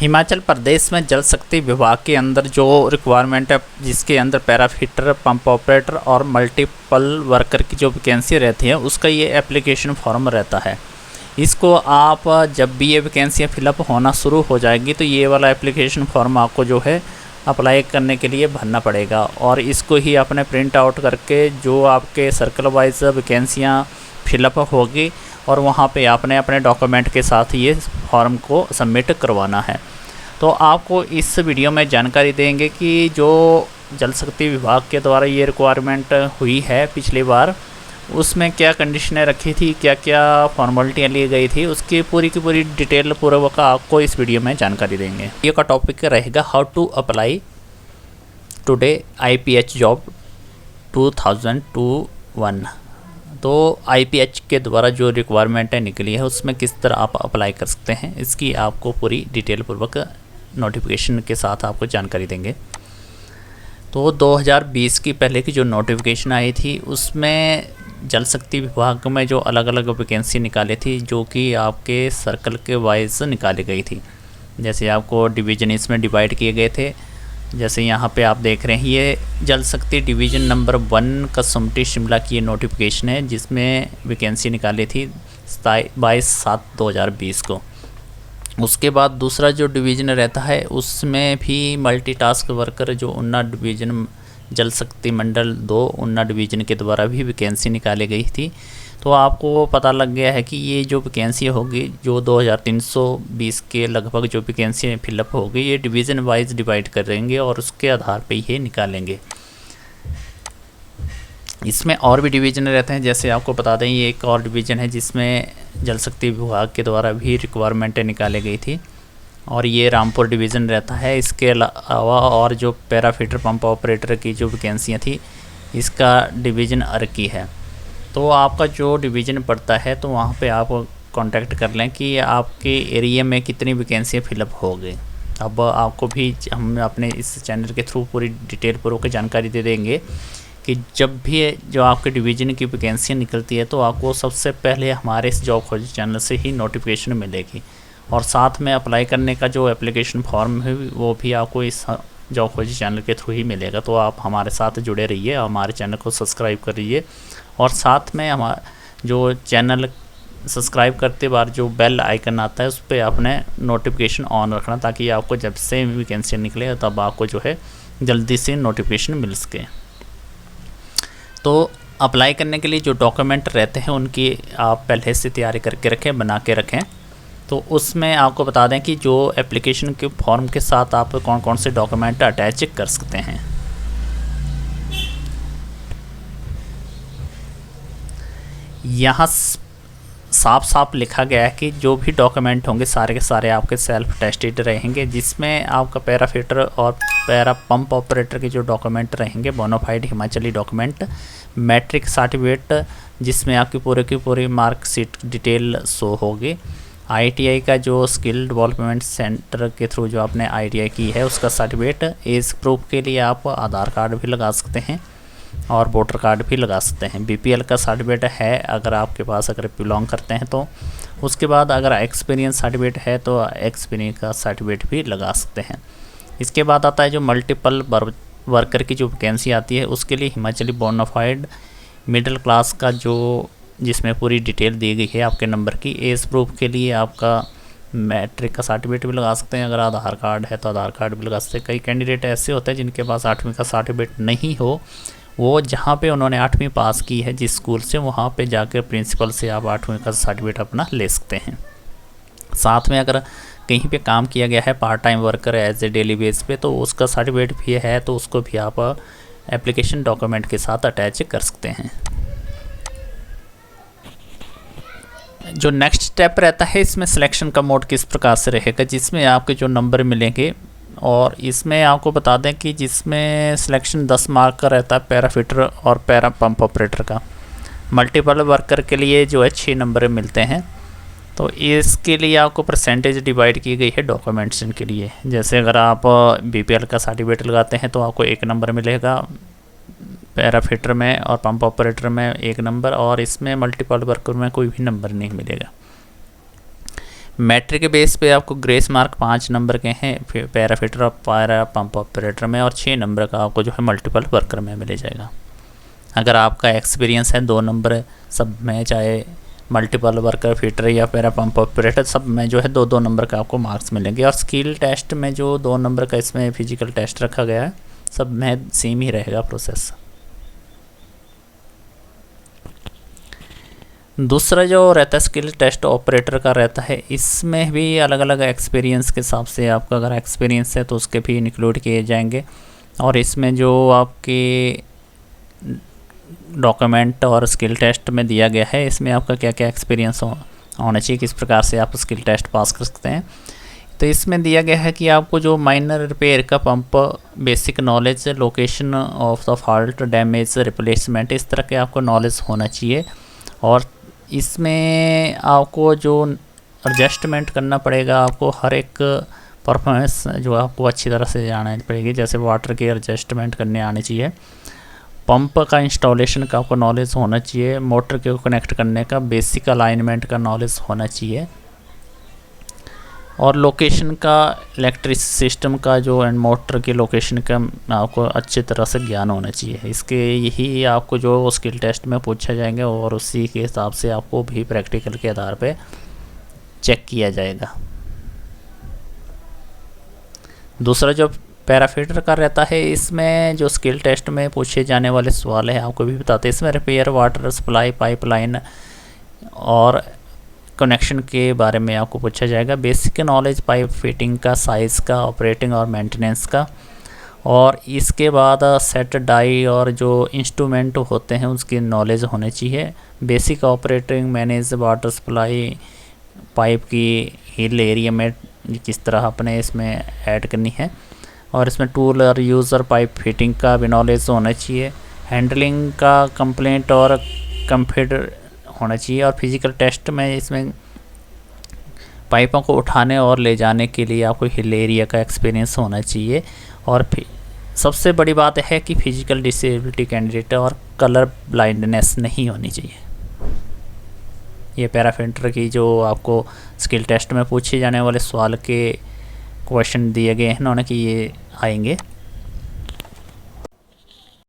हिमाचल प्रदेश में जल शक्ति विभाग के अंदर जो रिक्वायरमेंट है, जिसके अंदर पैरा फिटर, पंप ऑपरेटर और मल्टीपल वर्कर की जो वैकेंसी रहती है, उसका ये एप्लीकेशन फॉर्म रहता है। इसको आप जब भी ये वैकेंसियाँ फिलअप होना शुरू हो जाएगी तो ये वाला एप्लीकेशन फॉर्म आपको जो है अप्लाई करने के लिए भरना पड़ेगा, और इसको ही अपने प्रिंट आउट करके जो आपके सर्कल वाइज वैकेंसियाँ फिलअप होगी और वहाँ पे आपने अपने डॉक्यूमेंट के साथ ये फॉर्म को सबमिट करवाना है। तो आपको इस वीडियो में जानकारी देंगे कि जो जल शक्ति विभाग के द्वारा ये रिक्वायरमेंट हुई है पिछली बार, उसमें क्या कंडीशनें रखी थी, क्या क्या फॉर्मेलिटियाँ ली गई थी, उसकी पूरी की पूरी डिटेल पूर्वक आपको इस वीडियो में जानकारी देंगे। वीडियो का टॉपिक रहेगा how to apply today IPH job 2021। तो IPH के द्वारा जो रिक्वायरमेंट निकली है उसमें किस तरह आप अप्लाई कर सकते हैं, इसकी आपको पूरी डिटेल पूर्वक नोटिफिकेशन के साथ आपको जानकारी देंगे। तो 2020 की पहले की जो नोटिफिकेशन आई थी उसमें जल शक्ति विभाग में जो अलग अलग वैकेंसी निकाली थी, जो कि आपके सर्कल के वाइज निकाली गई थी। जैसे आपको डिवीज़न इसमें डिवाइड किए गए थे। जैसे यहाँ पे आप देख रहे हैं, ये जल शक्ति डिवीज़न नंबर 1 कसुम्पटी शिमला की ये नोटिफिकेशन है, जिसमें वैकेंसी निकाली थी 22/7/2020 को। उसके बाद दूसरा जो डिवीज़न रहता है उसमें भी मल्टीटास्क वर्कर जो उन्ना डिवीज़न जल शक्ति मंडल 2 उन्ना डिवीज़न के द्वारा भी वैकेंसी निकाली गई थी। तो आपको पता लग गया है कि ये जो वैकेंसी होगी, जो 2320 के लगभग जो वैकेंसी फिलअप होगी, ये डिवीज़न वाइज डिवाइड करेंगे और उसके आधार पे ये निकालेंगे। इसमें और भी डिवीज़न रहते हैं। जैसे आपको बता दें, ये एक और डिवीज़न है जिसमें जल शक्ति विभाग के द्वारा भी रिक्वायरमेंटें निकाली गई थी, और ये रामपुर डिवीज़न रहता है। इसके अलावा और जो पैरा फिटर पंप ऑपरेटर की जो वैकेंसियाँ थी, इसका डिवीज़न अर्की है। तो आपका जो डिवीज़न पड़ता है तो वहाँ पे आप कांटेक्ट कर लें कि आपके एरिया में कितनी वैकेंसियाँ फिलअप हो गई। अब आपको भी हम अपने इस चैनल के थ्रू पूरी डिटेल पूर्वक जानकारी दे देंगे कि जब भी जो आपके डिवीज़न की वैकेंसियाँ निकलती है तो आपको सबसे पहले हमारे इस जॉब खोजी चैनल से ही नोटिफिकेशन मिलेगी, और साथ में अप्लाई करने का जो एप्लीकेशन फॉर्म है वो भी आपको इस जॉब खोजी चैनल के थ्रू ही मिलेगा। तो आप हमारे साथ जुड़े रहिए, हमारे चैनल को सब्सक्राइब करिए, और साथ में हमारा जो चैनल सब्सक्राइब करते बार जो बेल आइकन आता है उस पर आपने नोटिफिकेशन ऑन रखना, ताकि आपको जब से वैकेंसी निकले तब आपको जो है जल्दी से नोटिफिकेशन मिल सके। तो अप्लाई करने के लिए जो डॉक्यूमेंट रहते हैं उनकी आप पहले से तैयारी करके रखें, बना के रखें। तो उसमें आपको बता दें कि जो एप्लीकेशन के फॉर्म के साथ आप कौन कौन से डॉक्यूमेंट अटैच कर सकते हैं। यहाँ साफ साफ लिखा गया है कि जो भी डॉक्यूमेंट होंगे सारे के सारे आपके सेल्फ टेस्टेड रहेंगे, जिसमें आपका पैरा फिटर और पैरा पंप ऑपरेटर के जो डॉक्यूमेंट रहेंगे, bonafide Himachali document, matric certificate जिसमें आपकी पूरे की पूरी मार्कशीट डिटेल शो होगी, ITI का जो स्किल डेवलपमेंट सेंटर के थ्रू जो आपने ITI की है उसका सर्टिफिकेट, एज प्रूफ के लिए आप आधार कार्ड भी लगा सकते हैं और वोटर कार्ड भी लगा सकते हैं। BPL का सर्टिफिकेट है अगर आपके पास, अगर बिलोंग करते हैं तो। उसके बाद अगर एक्सपीरियंस सर्टिफिकेट है तो एक्सपीरियंस का सर्टिफिकेट भी लगा सकते हैं। इसके बाद आता है जो मल्टीपल वर्कर की जो वैकेंसी आती है, उसके लिए हिमाचली बोनाफाइड मिडिल क्लास का जो जिसमें पूरी डिटेल दी गई है आपके नंबर की। एज प्रूफ के लिए आपका मैट्रिक का सर्टिफिकेट भी लगा सकते हैं, अगर आधार कार्ड है तो आधार कार्ड भी लगा सकते हैं। कई कैंडिडेट ऐसे होते हैं जिनके पास 8वीं का सर्टिफिकेट नहीं हो, वो जहाँ पे उन्होंने 8वीं पास की है जिस स्कूल से, वहाँ पे जाकर प्रिंसिपल से आप 8वीं का सर्टिफिकेट अपना ले सकते हैं। साथ में अगर कहीं पे काम किया गया है part time worker as a daily base पे, तो उसका सर्टिफिकेट भी है, तो उसको भी आप एप्लीकेशन डॉक्यूमेंट के साथ अटैच कर सकते हैं। जो नेक्स्ट स्टेप रहता है इसमें सिलेक्शन का मोड किस प्रकार से रहेगा, जिसमें आपके जो नंबर मिलेंगे, और इसमें आपको बता दें कि जिसमें सिलेक्शन 10 मार्क का रहता है पैरा फिटर और पैरा पंप ऑपरेटर का। मल्टीपल वर्कर के लिए जो है 6 नंबर मिलते हैं। तो इसके लिए आपको परसेंटेज डिवाइड की गई है डॉक्यूमेंट्स के लिए। जैसे अगर आप BPL का सर्टिफिकेट लगाते हैं तो आपको 1 नंबर मिलेगा, पैरा फिटर में और पंप ऑपरेटर में 1 नंबर, और इसमें मल्टीपल वर्कर में कोई भी नंबर नहीं मिलेगा। मैट्रिक के बेस पे आपको ग्रेस मार्क 5 नंबर के हैं फिर पैरा फिटर और पैरा पंप ऑपरेटर में, और 6 नंबर का आपको जो है मल्टीपल वर्कर में मिल जाएगा। अगर आपका एक्सपीरियंस है 2 नंबर सब में, चाहे मल्टीपल वर्कर फिटर या पैरा पंप ऑपरेटर, सब में जो है 2-2 नंबर का आपको मार्क्स मिलेंगे। और स्किल टेस्ट में जो 2 नंबर का इसमें फिजिकल टेस्ट रखा गया है, सब में सेम ही रहेगा प्रोसेस। दूसरा जो रहता है स्किल टेस्ट ऑपरेटर का रहता है, इसमें भी अलग अलग एक्सपीरियंस के हिसाब से आपका अगर एक्सपीरियंस है तो उसके भी इंक्लूड किए जाएंगे। और इसमें जो आपके डॉक्यूमेंट और स्किल टेस्ट में दिया गया है, इसमें आपका क्या क्या एक्सपीरियंस होना चाहिए, किस प्रकार से आप स्किल टेस्ट पास कर सकते हैं। तो इसमें दिया गया है कि आपको जो माइनर रिपेयर का pump basic knowledge, location of the fault, damage, replacement, इस तरह के आपको नॉलेज होना चाहिए। और इसमें आपको जो एडजस्टमेंट करना पड़ेगा, आपको हर एक परफॉर्मेंस जो आपको अच्छी तरह से जाना पड़ेगी। जैसे वाटर की एडजस्टमेंट करने आने चाहिए, पंप का इंस्टॉलेशन का आपको नॉलेज होना चाहिए, मोटर को कनेक्ट करने का बेसिक अलाइनमेंट का नॉलेज होना चाहिए, और लोकेशन का, इलेक्ट्रिक सिस्टम का जो एंड मोटर की लोकेशन का आपको अच्छी तरह से ज्ञान होना चाहिए। इसके यही आपको जो स्किल टेस्ट में पूछा जाएंगे और उसी के हिसाब से आपको भी प्रैक्टिकल के आधार पे चेक किया जाएगा। दूसरा जो पैराफिटर का रहता है, इसमें जो स्किल टेस्ट में पूछे जाने वाले सवाल है आपको भी बताते हैं। इसमें रिपेयर, वाटर सप्लाई, पाइपलाइन और कनेक्शन के बारे में आपको पूछा जाएगा। बेसिक नॉलेज पाइप फिटिंग का, साइज़ का, ऑपरेटिंग और मेंटेनेंस का। और इसके बाद सेट, डाई और जो इंस्ट्रूमेंट होते हैं उसकी नॉलेज होनी चाहिए। Basic operating, manage water supply, pipe की हिल एरिया में किस तरह अपने इसमें ऐड करनी है। और इसमें टूल और यूज़र पाइप फिटिंग का भी नॉलेज होना चाहिए। हैंडलिंग का कंप्लेंट और कंफिगर होना चाहिए। और फिजिकल टेस्ट में इसमें पाइपों को उठाने और ले जाने के लिए आपको हिल एरिया का एक्सपीरियंस होना चाहिए। और सबसे बड़ी बात है कि फिजिकल डिसेबिलिटी कैंडिडेट और कलर ब्लाइंडनेस नहीं होनी चाहिए। ये पैराफिटर की जो आपको स्किल टेस्ट में पूछे जाने वाले सवाल के क्वेश्चन दिए गए हैं उन्होंने कि ये आएंगे।